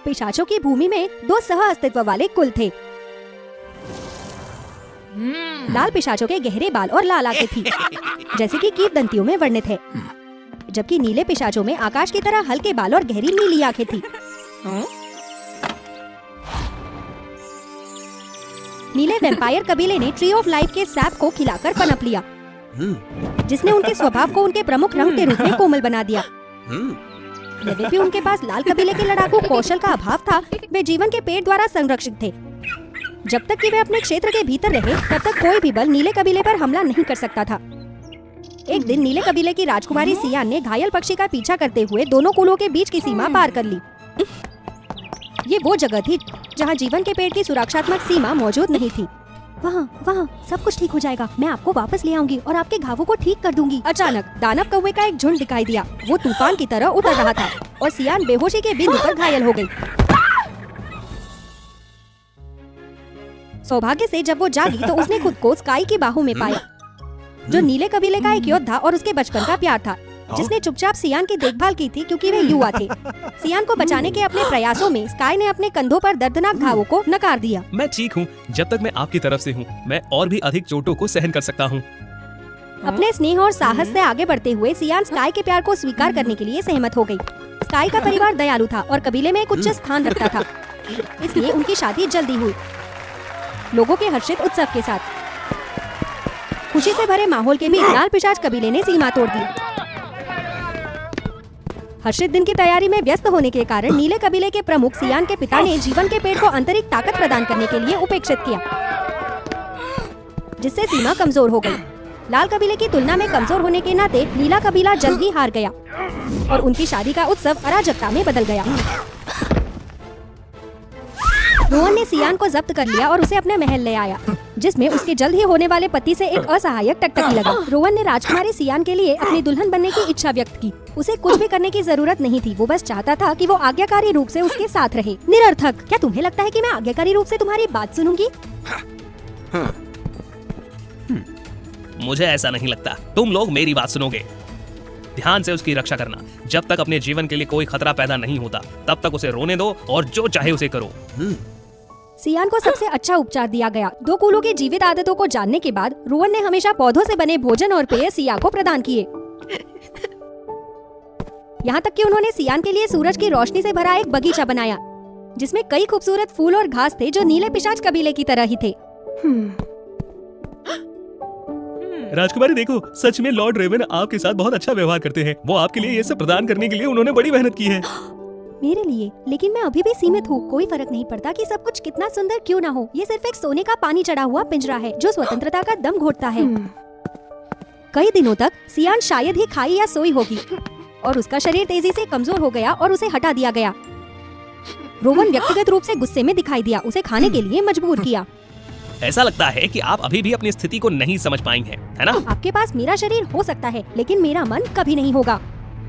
पिशाचों की भूमि में दो सह अस्तित्व वाले कुल थे। लाल पिशाचों के गहरे बाल और लाल आंखें थी, जैसे कि कीटदंतियों में वर्णित है, जबकि नीले पिशाचों में आकाश की तरह हल्के बाल और गहरी नीली आंखें थी। नीले वैम्पायर कबीले ने ट्री ऑफ लाइफ के सैप को खिलाकर पनप लिया, जिसने उनके स्वभाव को उनके प्रमुख रंग के रूप में कोमल बना दिया। यद्यपि उनके पास लाल कबीले के लड़ाकू कौशल का अभाव था, वे जीवन के पेड़ द्वारा संरक्षित थे। जब तक कि वे अपने क्षेत्र के भीतर रहे, तब तक कोई भी बल नीले कबीले पर हमला नहीं कर सकता था। एक दिन नीले कबीले की राजकुमारी सियान ने घायल पक्षी का पीछा करते हुए दोनों कुलों के बीच की सीमा पार कर ली। ये वो जगह थी जहाँ जीवन के पेड़ की सुरक्षात्मक सीमा मौजूद नहीं थी। वहाँ सब कुछ ठीक हो जाएगा, मैं आपको वापस ले आऊंगी और आपके घावों को ठीक कर दूंगी। अचानक दानव कौवे का एक झुंड दिखाई दिया। वो तूफान की तरह उतर रहा था और सियान बेहोशी के बिंदु पर घायल हो गई। सौभाग्य से जब वो जागी तो उसने खुद को स्काई की बाहों में पाया, जो नीले कबीले का एक योद्धा और उसके बचपन का प्यार था, जिसने चुपचाप सियान की देखभाल की थी क्योंकि वे युवा थे। सियान को बचाने के अपने प्रयासों में स्काई ने अपने कंधों पर दर्दनाक घावों को नकार दिया। मैं ठीक हूँ, जब तक मैं आपकी तरफ से हूँ, मैं और भी अधिक चोटों को सहन कर सकता हूँ। अपने स्नेह और साहस से आगे बढ़ते हुए सियान स्काई के प्यार को स्वीकार करने के लिए सहमत हो गई। स्काई का परिवार दयालु था और कबीले में एक उच्च स्थान रखता था, इसलिए उनकी शादी जल्दी हुई, लोगों के हर्षित उत्सव के साथ। खुशी से भरे माहौल के बीच लाल पिशाच कबीले ने सीमा तोड़ दी। हर्षित दिन की तैयारी में व्यस्त होने के कारण नीले कबीले के प्रमुख सियान के पिता ने जीवन के पेड़ को आंतरिक ताकत प्रदान करने के लिए उपेक्षित किया, जिससे सीमा कमजोर हो गई। लाल कबीले की तुलना में कमजोर होने के नाते नीला कबीला जल्द ही हार गया और उनकी शादी का उत्सव अराजकता में बदल गया। रोहन ने सियान को जब्त कर लिया और उसे अपने महल ले आया, जिसमें उसके जल्द ही होने वाले पति से एक असहायक टकटकी लगा। रोहन ने राजकुमारी सियान के लिए अपनी दुल्हन बनने की इच्छा व्यक्त की। उसे कुछ भी करने की जरूरत नहीं थी, वो बस चाहता था कि वो आज्ञाकारी रूप से उसके साथ रहे। निरर्थक, क्या तुम्हें लगता है कि मैं आज्ञाकारी रूप से तुम्हारी बात सुनूंगी? मुझे ऐसा नहीं लगता, तुम लोग मेरी बात सुनोगे। ध्यान से उसकी रक्षा करना। जब तक अपने जीवन के लिए कोई खतरा पैदा नहीं होता, तब तक उसे रोने दो और जो चाहे उसे करो। सियान को सबसे अच्छा उपचार दिया गया। दो कुलों की जीवित आदतों को जानने के बाद रोहन ने हमेशा पौधों से बने भोजन और पेय सिया को प्रदान किए। यहाँ तक कि उन्होंने सियान के लिए सूरज की रोशनी से भरा एक बगीचा बनाया, जिसमें कई खूबसूरत फूल और घास थे जो नीले पिशाच कबीले की तरह ही थे। राजकुमारी देखो, सच में लॉर्ड रेवन आपके साथ बहुत अच्छा व्यवहार करते हैं। वो आपके लिए ये सब प्रदान करने के लिए उन्होंने बड़ी मेहनत की है। मेरे लिए? लेकिन मैं अभी भी सीमित हूँ। कोई फर्क नहीं पड़ता कि सब कुछ कितना सुंदर क्यों ना हो। ये सिर्फ एक सोने का पानी चढ़ा हुआ पिंजरा है जो स्वतंत्रता का दम घोटता है। कई दिनों तक सियान शायद ही खाई या सोई होगी और उसका शरीर तेजी से कमजोर हो गया और उसे हटा दिया गया। रोहन व्यक्तिगत रूप से गुस्से में दिखाई दिया, उसे खाने के लिए मजबूर किया। ऐसा लगता है कि आप अभी भी अपनी स्थिति को नहीं समझ पाई हैं, है ना? आपके पास मेरा शरीर हो सकता है, लेकिन मेरा मन कभी नहीं होगा।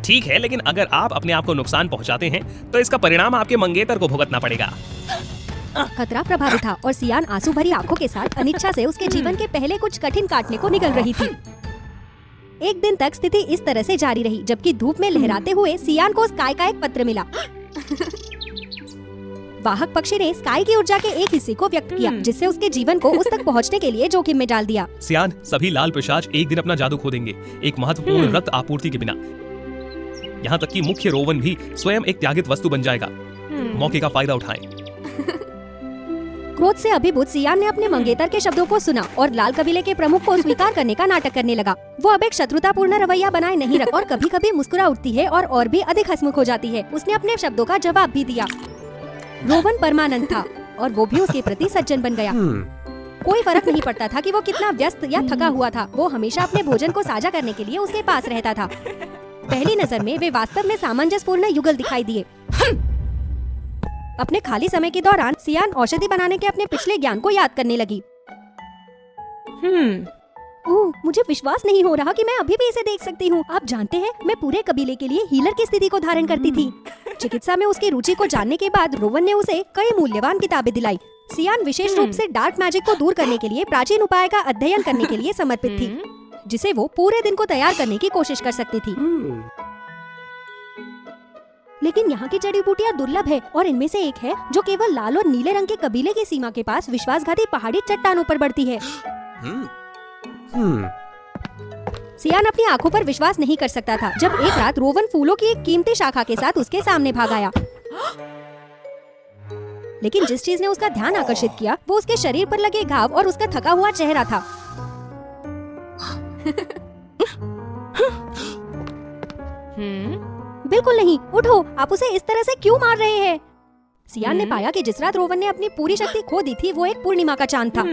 ठीक है, लेकिन अगर आप अपने आप को नुकसान पहुंचाते हैं, तो इसका परिणाम आपके मंगेतर को भुगतना पड़ेगा। खतरा प्रभावी था और सियान आंसू भरी आंखों के साथ अनिच्छा से उसके जीवन के पहले कुछ कठिन काटने को निकल रही थी। एक दिन तक स्थिति इस तरह से जारी रही, जबकि धूप में लहराते हुए सियान को स्काई का एक पत्र मिला। वाहक पक्षी ने स्काई की ऊर्जा के एक हिस्से को व्यक्त किया, जिससे उसके जीवन को उस तक पहुंचने के लिए जोखिम में डाल दिया। सियान, सभी लाल पिशाच एक दिन अपना जादू खो देंगे, एक महत्वपूर्ण रक्त आपूर्ति के बिना। यहाँ तक कि मुख्य रोवन भी स्वयं एक त्यागित वस्तु बन जाएगा। मौके का फायदा उठाएं। क्रोध से अभिभूत सियान ने अपने मंगेतर के शब्दों को सुना और लाल कबीले के प्रमुख को स्वीकार करने का नाटक करने लगा। वो अब एक शत्रुतापूर्ण रवैया बनाए नहीं रख और कभी-कभी मुस्कुरा उठती है और भी अधिक हंसमुख हो जाती है। उसने अपने शब्दों का जवाब भी दिया। रोवन परमानंद था और वो भी उसके प्रति सज्जन बन गया। कोई फर्क नहीं पड़ता था कि वो कितना व्यस्त या थका हुआ था, वो हमेशा अपने भोजन को साझा करने के लिए उसके पास रहता था। पहली नजर में वे वास्तव में सामंजस्यपूर्ण युगल दिखाई दिए। अपने खाली समय के दौरान सियान औषधि बनाने के अपने पिछले ज्ञान को याद करने लगी। मुझे विश्वास नहीं हो रहा कि मैं अभी भी इसे देख सकती हूँ। आप जानते हैं, मैं पूरे कबीले के लिए हीलर की स्थिति को धारण करती थी। चिकित्सा में उसकी रुचि को जानने के बाद रोवन ने उसे कई मूल्यवान किताबें दिलाई। सियान विशेष रूप से डार्क मैजिक को दूर करने के लिए प्राचीन उपाय का अध्ययन करने के लिए समर्पित थी, जिसे वो पूरे दिन को तैयार करने की कोशिश कर सकती थी। लेकिन यहाँ की जड़ी बूटियाँ दुर्लभ है और इनमें से एक है जो केवल लाल और नीले रंग के कबीले की सीमा के पास विश्वासघाती पहाड़ी चट्टानों पर बढ़ती है। सियान अपनी आंखों पर विश्वास नहीं कर सकता था जब एक रात रोवन फूलों की एक कीमती शाखा के साथ उसके सामने भाग आया। लेकिन जिस चीज ने उसका ध्यान आकर्षित किया वो उसके शरीर पर लगे घाव और उसका थका हुआ चेहरा था। बिल्कुल नहीं, उठो, आप उसे इस तरह से क्यों मार रहे हैं? सियान ने पाया कि जिस रात रोवन ने अपनी पूरी शक्ति खो दी थी वो एक पूर्णिमा का चांद था।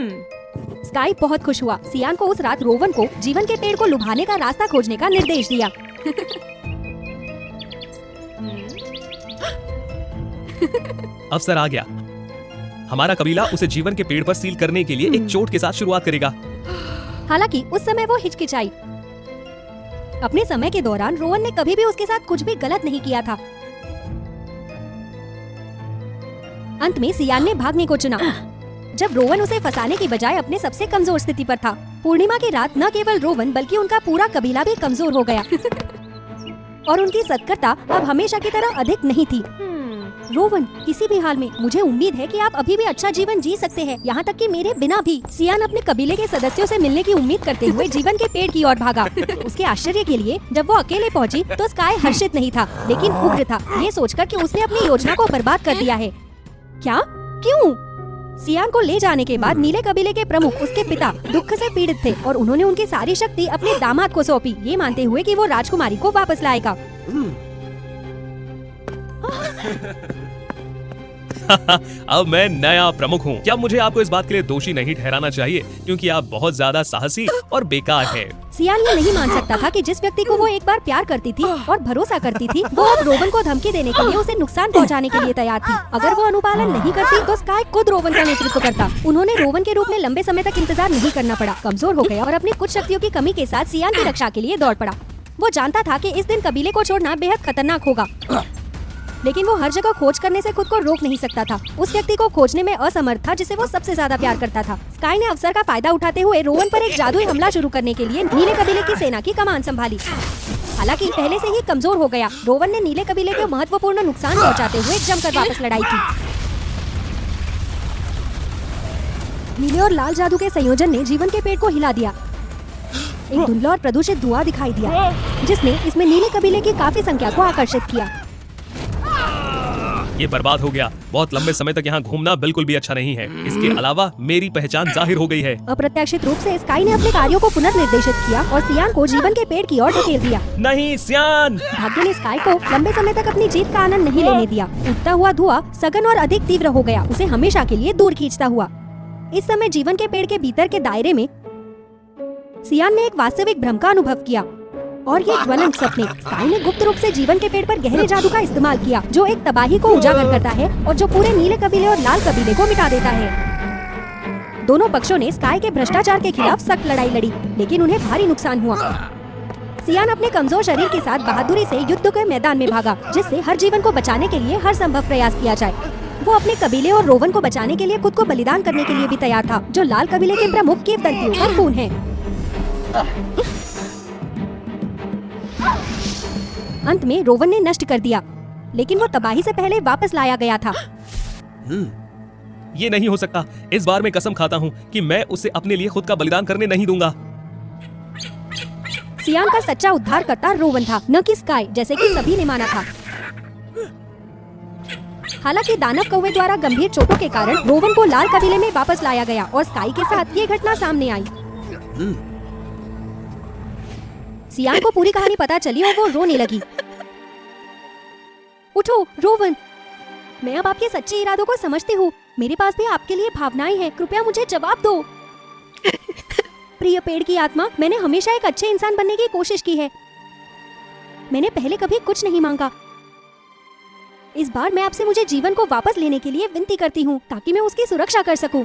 स्काई बहुत खुश हुआ। सियान को उस रात रोवन को जीवन के पेड़ को लुभाने का रास्ता खोजने का निर्देश दिया। अवसर आ गया। हमारा कबीला उसे जीवन के पेड़ पर सील करने के लिए एक चोट के साथ शुरुआत करेगा। हालांकि उस समय वो हिचकिचाई। अपने समय के दौरान रोवन ने कभी भी उसके साथ कुछ भी गलत नहीं किया था। अंत में सियान ने भागने को चुना जब रोवन उसे फंसाने की बजाय अपने सबसे कमजोर स्थिति पर था। पूर्णिमा की रात न केवल रोवन बल्कि उनका पूरा कबीला भी कमजोर हो गया और उनकी सत्कर्ता अब हमेशा की तरह अधिक नहीं थी। रोवन, किसी भी हाल में मुझे उम्मीद है कि आप अभी भी अच्छा जीवन जी सकते हैं, यहाँ तक कि मेरे बिना भी। सियान अपने कबीले के सदस्यों से मिलने की उम्मीद करते हुए जीवन के पेड़ की ओर भागा। उसके आश्चर्य के लिए जब वो अकेले पहुंची तो स्काई हर्षित नहीं था लेकिन उग्र था, ये सोचकर कि उसने अपनी योजना को बर्बाद कर दिया है। क्या? क्यों? सियान को ले जाने के बाद नीले कबीले के प्रमुख उसके पिता दुख से पीड़ित थे और उन्होंने उनकी सारी शक्ति अपने दामाद को सौंपी, ये मानते हुए कि वो राजकुमारी को वापस लाएगा। अब मैं नया प्रमुख हूँ। क्या मुझे आपको इस बात के लिए दोषी नहीं ठहराना चाहिए क्योंकि आप बहुत ज्यादा साहसी और बेकार हैं। सियान ये नहीं मान सकता था कि जिस व्यक्ति को वो एक बार प्यार करती थी और भरोसा करती थी वो अब रोवन को धमकी देने के लिए उसे नुकसान पहुंचाने के लिए तैयार थी। अगर वो अनुपालन नहीं करती तो स्काई खुद रोवन का नेतृत्व करता। उन्होंने रोवन के रूप में लंबे समय तक इंतजार नहीं करना पड़ा। कमजोर हो गया और अपनी कुछ शक्तियों की कमी के साथ सियान की रक्षा के लिए दौड़ पड़ा। वो जानता था कि इस दिन कबीले को छोड़ना बेहद खतरनाक होगा, लेकिन वो हर जगह खोज करने से खुद को रोक नहीं सकता था। उस व्यक्ति को खोजने में असमर्थ था जिसे वो सबसे ज्यादा प्यार करता था। स्काई ने अवसर का फायदा उठाते हुए रोवन पर एक जादुई हमला शुरू करने के लिए नीले कबीले की सेना की कमान संभाली। हालांकि पहले से ही कमजोर हो गया, रोवन ने नीले कबीले को महत्वपूर्ण नुकसान पहुंचाते हुए जमकर वापस लड़ाई की। नीले और लाल जादू के संयोजन ने जीवन के पेड़ को हिला दिया। एक धुंधला और प्रदूषित धुआं दिखाई दिया जिसने इसमें नीले कबीले की काफी संख्या को आकर्षित किया। ये बर्बाद हो गया। बहुत लंबे समय तक यहाँ घूमना बिल्कुल भी अच्छा नहीं है। इसके अलावा मेरी पहचान जाहिर हो गई है। अप्रत्याशित रूप से स्काई ने अपने कार्यों को पुनर्निर्देशित किया और सियान को जीवन के पेड़ की ओर ढकेल दिया। नहीं सियान! भाग्य ने स्काई को लंबे समय तक अपनी जीत का आनंद नहीं लेने दिया। उठता हुआ धुआं सघन और अधिक तीव्र हो गया, उसे हमेशा के लिए दूर खींचता हुआ। इस समय जीवन के पेड़ के भीतर के दायरे में सियान ने एक वास्तविक भ्रम का अनुभव किया और ये ज्वलंत सपने। स्काई ने गुप्त रूप से जीवन के पेड़ पर गहरे जादू का इस्तेमाल किया जो एक तबाही को उजागर करता है और जो पूरे नीले कबीले और लाल कबीले को मिटा देता है। दोनों पक्षों ने स्काई के भ्रष्टाचार के खिलाफ सख्त लड़ाई लड़ी लेकिन उन्हें भारी नुकसान हुआ। सियान अपने कमजोर शरीर के साथ बहादुरी से युद्ध के मैदान में भागा जिससे हर जीवन को बचाने के लिए हर संभव प्रयास किया जाए। वो अपने कबीले और रोवन को बचाने के लिए खुद को बलिदान करने के लिए भी तैयार था जो लाल कबीले के प्रमुख किंवदंतियों का खून है। अंत में रोवन ने नष्ट कर दिया लेकिन वो तबाही से पहले वापस लाया गया था। ये नहीं हो सकता। इस बार मैं कसम खाता हूँ कि मैं उसे अपने लिए खुद का बलिदान करने नहीं दूंगा। सियान का सच्चा उद्धारकर्ता रोवन था, न कि स्काई जैसे कि सभी ने माना था। हालांकि दानव कौवे द्वारा गंभीर चोटों के कारण रोवन को लाल कबीले में वापस लाया गया और स्काई के साथ ये घटना सामने आई। सियान को पूरी कहानी पता चली और वो रोने लगी। उठो रोवन, मैं अब आपके सच्चे इरादों को समझती हूँ। मेरे पास भी आपके लिए भावनाएं हैं, कृपया मुझे जवाब दो। प्रिय पेड़ की आत्मा, मैंने हमेशा एक अच्छे इंसान बनने की कोशिश की है। मैंने पहले कभी कुछ नहीं मांगा। इस बार मैं आपसे मुझे जीवन को वापस लेने के लिए विनती करती हूँ ताकि मैं उसकी सुरक्षा कर सकूं।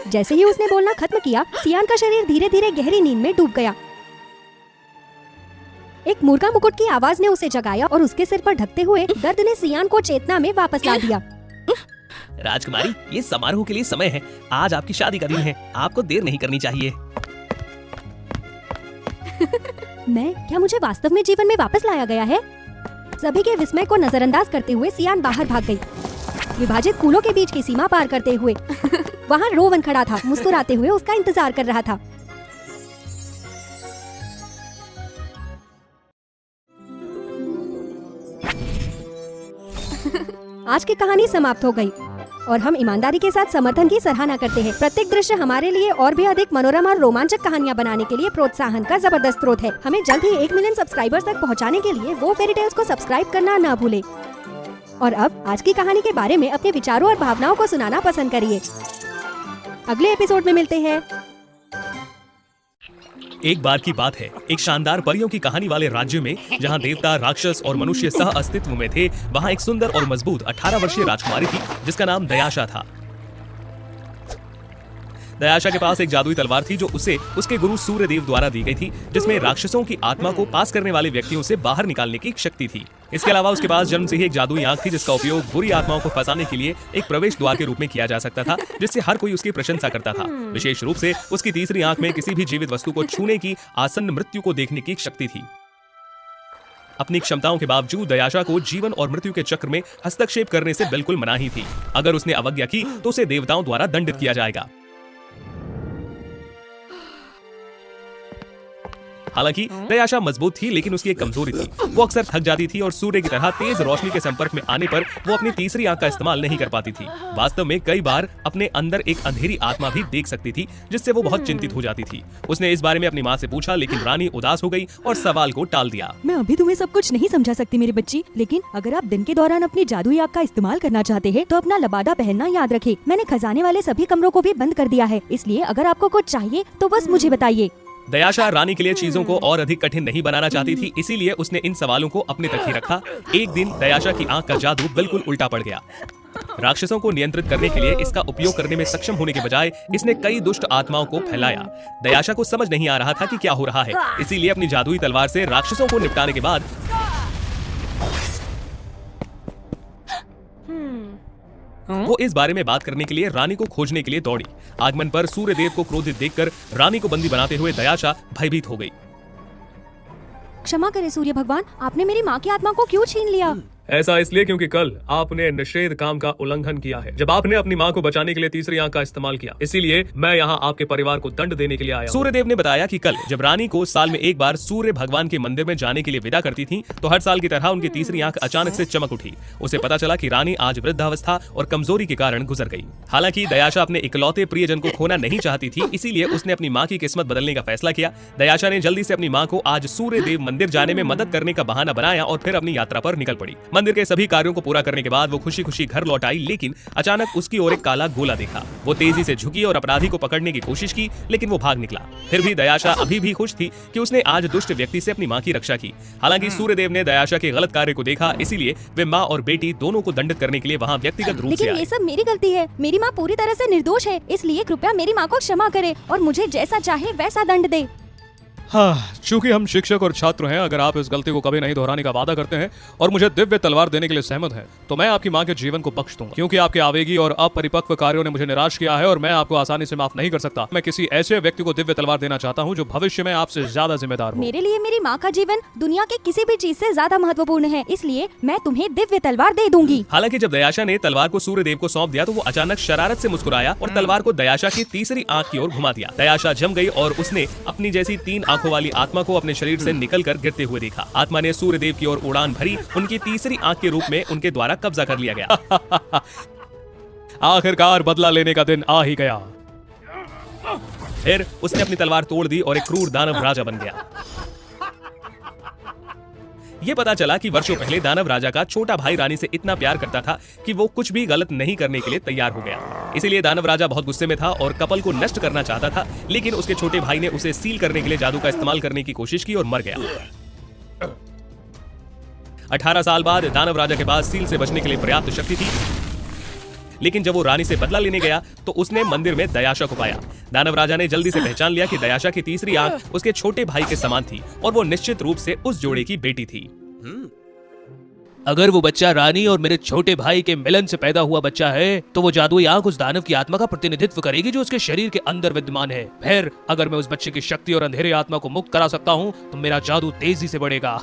जैसे ही उसने बोलना खत्म किया सियान का शरीर धीरे धीरे गहरी नींद में डूब गया। एक मुर्गा मुकुट की आवाज ने उसे जगाया और उसके सिर पर ढकते हुए दर्द ने सियान को चेतना में वापस ला दिया। राजकुमारी, ये समारोह के लिए समय है। आज आपकी शादी का दिन है, आपको देर नहीं करनी चाहिए। क्या मुझे वास्तव में जीवन में वापस लाया गया है? सभी के विस्मय को नजरअंदाज करते हुए सियान बाहर भाग गई, विभाजित फूलों के बीच की सीमा पार करते हुए। वहाँ रोवन खड़ा था, मुस्कुराते हुए उसका इंतजार कर रहा था। आज की कहानी समाप्त हो गई और हम ईमानदारी के साथ समर्थन की सराहना करते हैं। प्रत्येक दृश्य हमारे लिए और भी अधिक मनोरम और रोमांचक कहानियां बनाने के लिए प्रोत्साहन का जबरदस्त स्रोत है। हमें जल्द ही 1 मिलियन सब्सक्राइबर्स तक पहुंचाने के लिए वो फेरी टेल्स को सब्सक्राइब करना ना भूलें। और अब आज की कहानी के बारे में अपने विचारों और भावनाओं को सुनाना पसंद करिए। अगले एपिसोड में मिलते हैं। एक बार की बात है, एक शानदार परियों की कहानी वाले राज्य में, जहां देवता, राक्षस और मनुष्य सह अस्तित्व में थे, वहां एक सुंदर और मजबूत 18 वर्षीय राजकुमारी थी जिसका नाम दयाशा था। दयाशा के पास एक जादुई तलवार थी जो उसे उसके गुरु सूर्यदेव द्वारा दी गई थी, जिसमें राक्षसों की आत्मा को पास करने वाले व्यक्तियों से बाहर निकालने की शक्ति थी। इसके अलावा उसके पास जन्म से ही एक जादुई आंख थी जिसका उपयोग बुरी आत्माओं को फंसाने के लिए एक प्रवेश द्वार के रूप में किया जा सकता था, जिससे हर कोई उसकी प्रशंसा करता था। विशेष रूप से उसकी तीसरी आंख में किसी भी जीवित वस्तु को छूने की, आसन्न मृत्यु को देखने की शक्ति थी। अपनी क्षमताओं के बावजूद दयाशा को जीवन और मृत्यु के चक्र में हस्तक्षेप करने से बिल्कुल मनाही थी। अगर उसने अवज्ञा की तो उसे देवताओं द्वारा दंडित किया जाएगा। हालांकि दयाशा मजबूत थी, लेकिन उसकी एक कमजोरी थी। वो अक्सर थक जाती थी और सूर्य की तरह तेज रोशनी के संपर्क में आने पर वो अपनी तीसरी आंख का इस्तेमाल नहीं कर पाती थी। वास्तव में कई बार अपने अंदर एक अंधेरी आत्मा भी देख सकती थी, जिससे वो बहुत चिंतित हो जाती थी। उसने इस बारे में अपनी माँ से पूछा, लेकिन रानी उदास हो गई और सवाल को टाल दिया। मैं अभी तुम्हें सब कुछ नहीं समझा सकती मेरी बच्ची, लेकिन अगर आप दिन के दौरान अपनी जादुई आंख का इस्तेमाल करना चाहते हैं तो अपना लबादा पहनना याद रखें। मैंने खजाने वाले सभी कमरों को भी बंद कर दिया है, इसलिए अगर आपको कुछ चाहिए तो बस मुझे बताइए। दयाशा रानी के लिए चीजों को और अधिक कठिन नहीं बनाना चाहती थी, इसीलिए उसने इन सवालों को अपने तक ही रखा। एक दिन दयाशा की आंख का जादू बिल्कुल उल्टा पड़ गया। राक्षसों को नियंत्रित करने के लिए इसका उपयोग करने में सक्षम होने के बजाय इसने कई दुष्ट आत्माओं को फैलाया। दयाशा को समझ नहीं आ रहा था कि क्या हो रहा है, इसीलिए अपनी जादुई तलवार से राक्षसों को निपटाने के बाद वो इस बारे में बात करने के लिए रानी को खोजने के लिए दौड़ी। आगमन पर सूर्यदेव को क्रोधित देखकर रानी को बंदी बनाते हुए दयाशा भयभीत हो गई। क्षमा करें सूर्य भगवान, आपने मेरी माँ की आत्मा को क्यों छीन लिया? ऐसा इसलिए क्योंकि कल आपने निषेध काम का उल्लंघन किया है, जब आपने अपनी माँ को बचाने के लिए तीसरी आंख का इस्तेमाल किया। इसीलिए मैं यहाँ आपके परिवार को दंड देने के लिए आया। सूर्यदेव ने बताया कि कल जब रानी को साल में एक बार सूर्य भगवान के मंदिर में जाने के लिए विदा करती थी, तो हर साल की तरह उनकी तीसरी आंख अचानक से चमक उठी। उसे पता चला कि रानी आज वृद्धावस्था और कमजोरी के कारण गुजर गई। हालांकि दयाशा अपने इकलौते प्रियजन को खोना नहीं चाहती थी, इसीलिए उसने अपनी माँ की किस्मत बदलने का फैसला किया। दयाशा ने जल्दी से अपनी माँ को आज सूर्यदेव मंदिर जाने में मदद करने का बहाना बनाया और फिर अपनी यात्रा पर निकल पड़ी। मंदिर के सभी कार्यों को पूरा करने के बाद वो खुशी खुशी घर लौट आई, लेकिन अचानक उसकी ओर एक काला गोला देखा। वो तेजी से झुकी और अपराधी को पकड़ने की कोशिश की, लेकिन वो भाग निकला। फिर भी दयाशा अभी भी खुश थी कि उसने आज दुष्ट व्यक्ति से अपनी माँ की रक्षा की। हालांकि सूर्यदेव ने दयाशा के गलत कार्य को देखा, इसीलिए वे माँ और बेटी दोनों को दंडित करने के लिए वहाँ व्यक्तिगत रूप से लेकिन आए। ये सब मेरी गलती है। मेरी माँ पूरी तरह से निर्दोष है, इसलिए कृपया मेरी माँ को क्षमा करे और मुझे जैसा चाहे वैसा दंड दे। हाँ, चूंकि हम शिक्षक और छात्र हैं, अगर आप इस गलती को कभी नहीं दोहराने का वादा करते हैं और मुझे दिव्य तलवार देने के लिए सहमत हैं, तो मैं आपकी माँ के जीवन को बख्श दूंगा। क्योंकि आपके आवेगी और अपरिपक्व कार्यों ने मुझे निराश किया है और मैं आपको आसानी से माफ नहीं कर सकता। मैं किसी ऐसे व्यक्ति को दिव्य तलवार देना चाहता हूँ जो भविष्य में आपसे ज्यादा जिम्मेदार हो। मेरे लिए मेरी माँ का जीवन दुनिया के किसी भी चीज से ज्यादा महत्वपूर्ण है, इसलिए मैं तुम्हें दिव्य तलवार दे दूंगी। हालांकि जब दयाशा ने तलवार को सूर्यदेव को सौंप दिया तो वो अचानक शरारत से मुस्कुराया और तलवार को दयाशा की तीसरी आंख की ओर घुमा दिया। दयाशा जम गई और उसने अपनी जैसी 3 आंखों वाली आत्मा को अपने शरीर से निकलकर गिरते हुए देखा। आत्मा ने सूर्यदेव की ओर उड़ान भरी, उनकी तीसरी आंख के रूप में उनके द्वारा कब्जा कर लिया गया। आखिरकार बदला लेने का दिन आ ही गया। फिर उसने अपनी तलवार तोड़ दी और एक क्रूर दानव राजा बन गया। ये पता चला कि वर्षों पहले दानव राजा का छोटा भाई रानी से इतना प्यार करता था कि वो कुछ भी गलत नहीं करने के लिए तैयार हो गया। इसीलिए दानव राजा बहुत गुस्से में था और कपल को नष्ट करना चाहता था, लेकिन उसके छोटे भाई ने उसे सील करने के लिए जादू का इस्तेमाल करने की कोशिश की और मर गया। 18 साल बाद दानव राजा के पास सील से बचने के लिए पर्याप्त शक्ति थी, लेकिन जब वो रानी से बदला लेने गया तो उसने मंदिर में दयाशा को पाया। दानव राजा ने जल्दी से पहचान लिया कि दयाशा की तीसरी आंख उसके छोटे भाई के समान थी और वो निश्चित रूप से उस जोड़े की बेटी थी। अगर वो बच्चा रानी और मेरे छोटे भाई के मिलन से पैदा हुआ बच्चा है, तो वो जादुई आंख उस दानव की आत्मा का प्रतिनिधित्व करेगी जो उसके शरीर के अंदर विद्यमान है। फिर अगर मैं उस बच्चे की शक्ति और अंधेरे आत्मा को मुक्त करा सकता हूँ तो मेरा जादू तेजी से बढ़ेगा।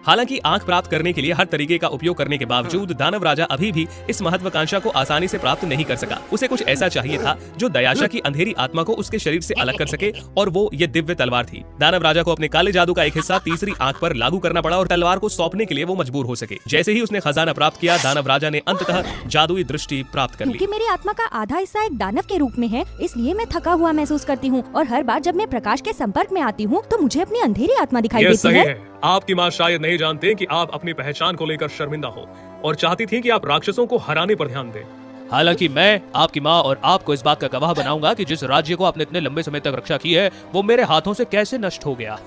हालांकि आंख प्राप्त करने के लिए हर तरीके का उपयोग करने के बावजूद दानव राजा अभी भी इस महत्वाकांक्षा को आसानी से प्राप्त नहीं कर सका। उसे कुछ ऐसा चाहिए था जो दयाशा की अंधेरी आत्मा को उसके शरीर से अलग कर सके, और वो ये दिव्य तलवार थी। दानव राजा को अपने काले जादू का एक हिस्सा तीसरी आंख पर लागू करना पड़ा और तलवार को सौंपने के लिए वो मजबूर हो सके। जैसे ही उसने खजाना प्राप्त किया, दानव राजा ने अंततः जादुई दृष्टि प्राप्त कर ली। क्योंकि मेरी आत्मा का आधा हिस्सा एक दानव के रूप में है, इसलिए मैं थका हुआ महसूस करती हूँ, और हर बार जब मैं प्रकाश के संपर्क में आती हूँ तो मुझे अपनी अंधेरी आत्मा दिखाई ये देती सही है। है। आपकी माँ शायद नहीं जानते कि आप अपनी पहचान को लेकर शर्मिंदा हो और चाहती थी कि आप राक्षसों को हराने पर ध्यान दें। हालांकि मैं आपकी माँ और आपको इस बात का गवाह बनाऊंगा कि जिस राज्य को आपने इतने लंबे समय तक रक्षा की है, वो मेरे हाथों से कैसे नष्ट हो गया।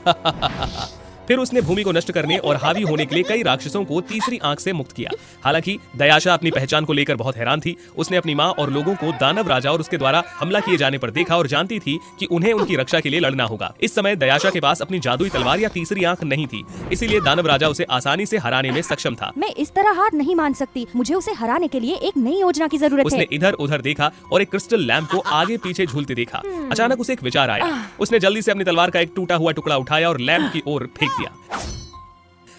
फिर उसने भूमि को नष्ट करने और हावी होने के लिए कई राक्षसों को तीसरी आंख से मुक्त किया। हालांकि दयाशा अपनी पहचान को लेकर बहुत हैरान थी। उसने अपनी माँ और लोगों को दानव राजा और उसके द्वारा हमला किए जाने पर देखा और जानती थी कि उन्हें उनकी रक्षा के लिए लड़ना होगा। इस समय दयाशा के पास अपनी जादुई तलवार या तीसरी आंख नहीं थी, इसीलिए दानव राजा उसे आसानी से हराने में सक्षम था। मैं इस तरह हार नहीं मान सकती, मुझे उसे हराने के लिए एक नई योजना की जरूरत उसने है। इधर उधर देखा और एक क्रिस्टल लैंप को आगे पीछे झूलते देखा। अचानक उसे एक विचार आया। उसने जल्दी से अपनी तलवार का एक टूटा हुआ टुकड़ा उठाया और लैंप की ओर फेंक दिया।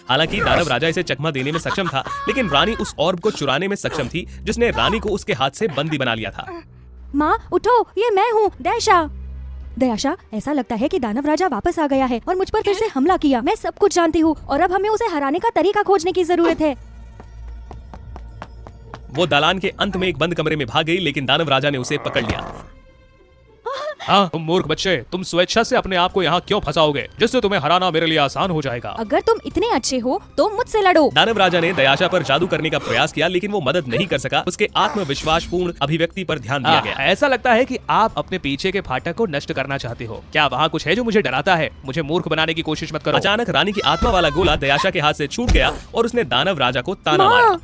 हालांकि दानव राजा इसे चकमा देने में सक्षम था, लेकिन रानी उस ऑर्ब को चुराने में सक्षम थी जिसने रानी को उसके हाथ से बंदी बना लिया था। माँ उठो, ये मैं हूँ, दयाशा। दयाशा, ऐसा लगता है कि दानव राजा वापस आ गया है और मुझ पर फिर से हमला किया। मैं सब कुछ जानती हूँ और अब हमें उसे हराने का तरीका खोजने की जरूरत है। वो दालान के अंत में एक बंद कमरे में भाग गई, लेकिन दानव राजा ने उसे पकड़ लिया। हाँ, तुम मूर्ख बच्चे, तुम स्वेच्छा से अपने आप को यहाँ क्यों फंसाओगे, जिससे तुम्हें हराना मेरे लिए आसान हो जाएगा। अगर तुम इतने अच्छे हो तो मुझसे लड़ो। दानव राजा ने दयाशा पर जादू करने का प्रयास किया, लेकिन वो मदद नहीं कर सका। उसके आत्मविश्वास पूर्ण अभिव्यक्ति पर ध्यान दिया गया। ऐसा लगता है कि आप अपने पीछे के फाटक को नष्ट करना चाहते हो। क्या वहाँ कुछ है जो मुझे डराता है? मुझे मूर्ख बनाने की कोशिश मत करो। अचानक रानी की आत्मा वाला गोला दयाशा के हाथ से छूट गया और उसने दानव राजा को ताना मारा।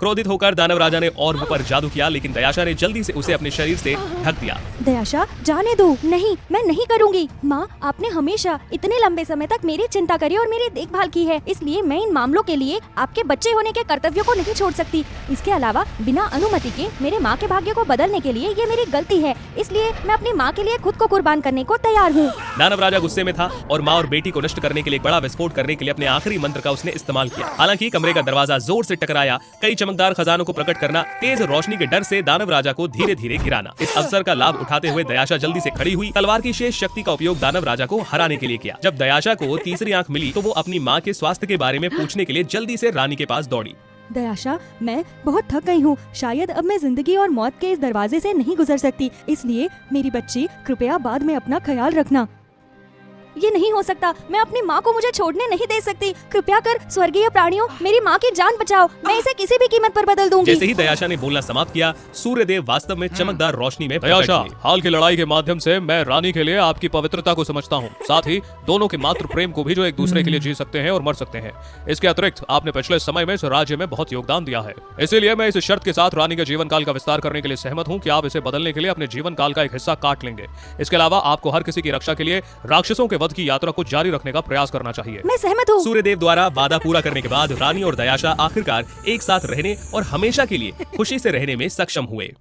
क्रोधित होकर दानव राजा ने ऑर्ब पर जादू किया, लेकिन दयाशा ने जल्दी से उसे अपने शरीर से ढक दिया। दयाशा, जाने दो। नहीं, मैं नहीं करूँगी। माँ, आपने हमेशा इतने लंबे समय तक मेरी चिंता करी और मेरी देखभाल की है, इसलिए मैं इन मामलों के लिए आपके बच्चे होने के कर्तव्यों को नहीं छोड़ सकती। इसके अलावा बिना अनुमति के मेरे माँ के भाग्य को बदलने के लिए ये मेरी गलती है, इसलिए मैं अपनी माँ के लिए खुद को कुर्बान करने को तैयार हूँ। दानव राजा गुस्से में था और माँ और बेटी को नष्ट करने के लिए एक बड़ा विस्फोट करने के लिए अपने आखिरी मंत्र का उसने इस्तेमाल किया। हालांकि कमरे का दरवाजा जोर से टकराया। कई चमकदार खजानों को प्रकट करना, तेज रोशनी के डर से दानव राजा को धीरे धीरे गिराना। इस अवसर का लाभ उठाते हुए दयाशा जल्दी से खड़ी हुई। तलवार की शेष शक्ति का उपयोग दानव राजा को हराने के लिए किया। जब दयाशा को तीसरी आंख मिली तो वो अपनी माँ के स्वास्थ्य के बारे में पूछने के लिए जल्दी से रानी के पास दौड़ी। दयाशा, मैं बहुत थक गई हूँ। शायद अब मैं जिंदगी और मौत के इस दरवाजे से नहीं गुजर सकती, इसलिए मेरी बच्ची, कृपया बाद में अपना ख्याल रखना। ये नहीं हो सकता। मैं अपनी माँ को मुझे छोड़ने नहीं दे सकती। कृपया कर स्वर्गीय प्राणियों, मेरी माँ की जान बचाओ। मैं इसे किसी भी कीमत पर बदल दूंगी। जैसे ही दयाशा ने बोलना समाप्त किया, सूर्यदेव वास्तव में चमकदार रोशनी में प्रकट दयाशा, हुए। हाल की लड़ाई के माध्यम से मैं रानी के लिए आपकी पवित्रता को समझता हूँ, साथ ही दोनों के मातृ प्रेम को भी, जो एक दूसरे के लिए जी सकते हैं और मर सकते हैं। इसके अतिरिक्त आपने पिछले समय में इस राज्य में बहुत योगदान दिया है, इसीलिए मैं इस शर्त के साथ रानी के जीवन काल का विस्तार करने के लिए सहमत हूँ कि आप इसे बदलने के लिए अपने जीवन काल का एक हिस्सा काट लेंगे। इसके अलावा आपको हर किसी की रक्षा के लिए राक्षसों के वध की यात्रा को जारी रखने का प्रयास करना चाहिए। मैं सहमत हूँ। सूर्यदेव द्वारा वादा पूरा करने के बाद रानी और दयाशा आखिरकार एक साथ रहने और हमेशा के लिए खुशी से रहने में सक्षम हुए।